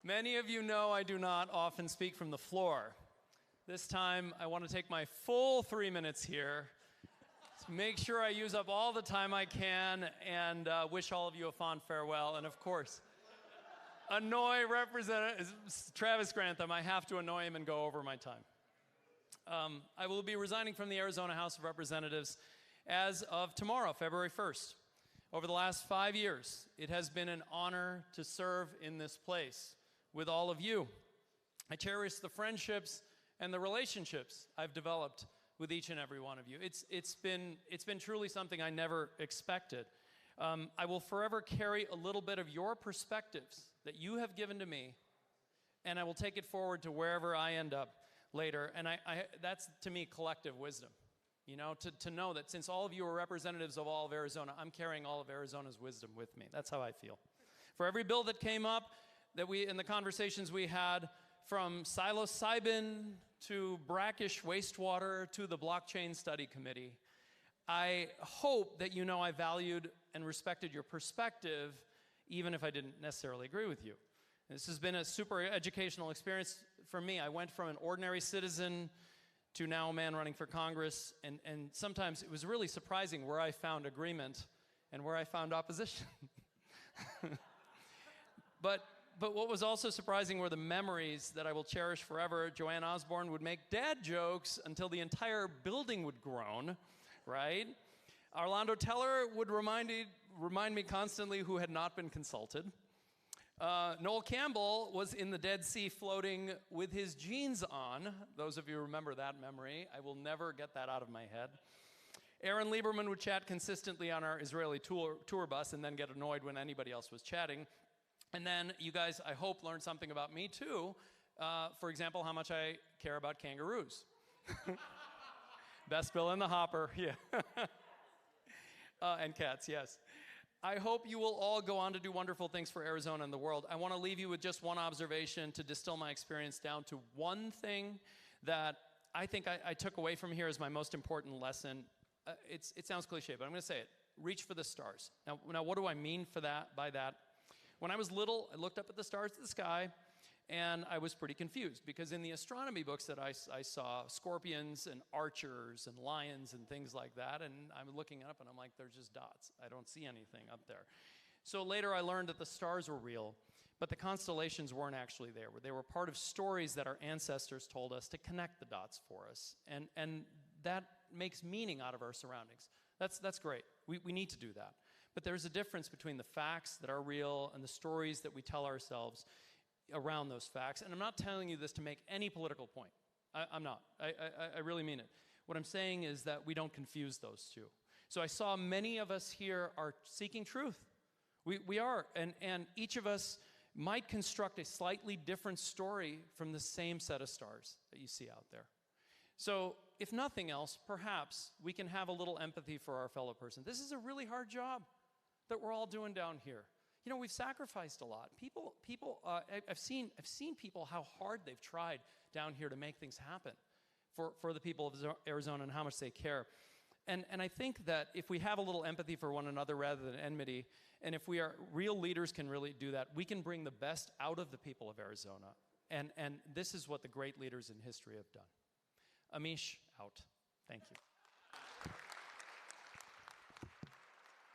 Many of you know I do not often speak from the floor. This time, I want to take my full 3 minutes here to make sure I use up all the time I can and wish all of you a fond farewell. And of course, annoy Representative Travis Grantham. I have to annoy him and go over my time. I will be resigning from the Arizona House of Representatives as of tomorrow, February 1st. Over the last 5 years, it has been an honor to serve in this place with all of you. I cherish the friendships and the relationships I've developed with each and every one of you. It's been truly something I never expected. I will forever carry a little bit of your perspectives that you have given to me, and I will take it forward to wherever I end up later. And that's, to me, collective wisdom. You know, to know that since all of you are representatives of all of Arizona, I'm carrying all of Arizona's wisdom with me. That's how I feel. For every bill that came up, in the conversations we had, from psilocybin to brackish wastewater to the blockchain study committee, I hope that you know I valued and respected your perspective, even if I didn't necessarily agree with you. This has been a super educational experience for me. I went from an ordinary citizen to now a man running for Congress, and sometimes it was really surprising where I found agreement and where I found opposition. But what was also surprising were the memories that I will cherish forever. Joanne Osborne would make dad jokes until the entire building would groan, right? Orlando Teller would remind me constantly who had not been consulted. Noel Campbell was in the Dead Sea floating with his jeans on. Those of you remember that memory. I will never get that out of my head. Aaron Lieberman would chat consistently on our Israeli tour bus and then get annoyed when anybody else was chatting. And then you guys, I hope, learned something about me too. For example, how much I care about kangaroos. Best bill in the hopper, yeah. And cats, yes. I hope you will all go on to do wonderful things for Arizona and the world. I want to leave you with just one observation to distill my experience down to one thing that I think I took away from here as my most important lesson. It sounds cliche, but I'm going to say it. Reach for the stars. Now, what do I mean by that? When I was little, I looked up at the stars of the sky, and I was pretty confused, because in the astronomy books that I saw scorpions and archers and lions and things like that, and I'm looking up and I'm like, they're just dots. I don't see anything up there. So later I learned that the stars were real, but the constellations weren't actually there. They were part of stories that our ancestors told us to connect the dots for us, and that makes meaning out of our surroundings. That's great. We need to do that. But there's a difference between the facts that are real and the stories that we tell ourselves around those facts. And I'm not telling you this to make any political point. I'm not. I really mean it. What I'm saying is that we don't confuse those two. So I saw many of us here are seeking truth. We are. And each of us might construct a slightly different story from the same set of stars that you see out there. So if nothing else, perhaps we can have a little empathy for our fellow person. This is a really hard job that we're all doing down here. You know, we've sacrificed a lot. I've seen people how hard they've tried down here to make things happen for the people of Arizona and how much they care. And I think that if we have a little empathy for one another rather than enmity, and if we are real leaders can really do that, we can bring the best out of the people of Arizona. And this is what the great leaders in history have done. Amish out. Thank you.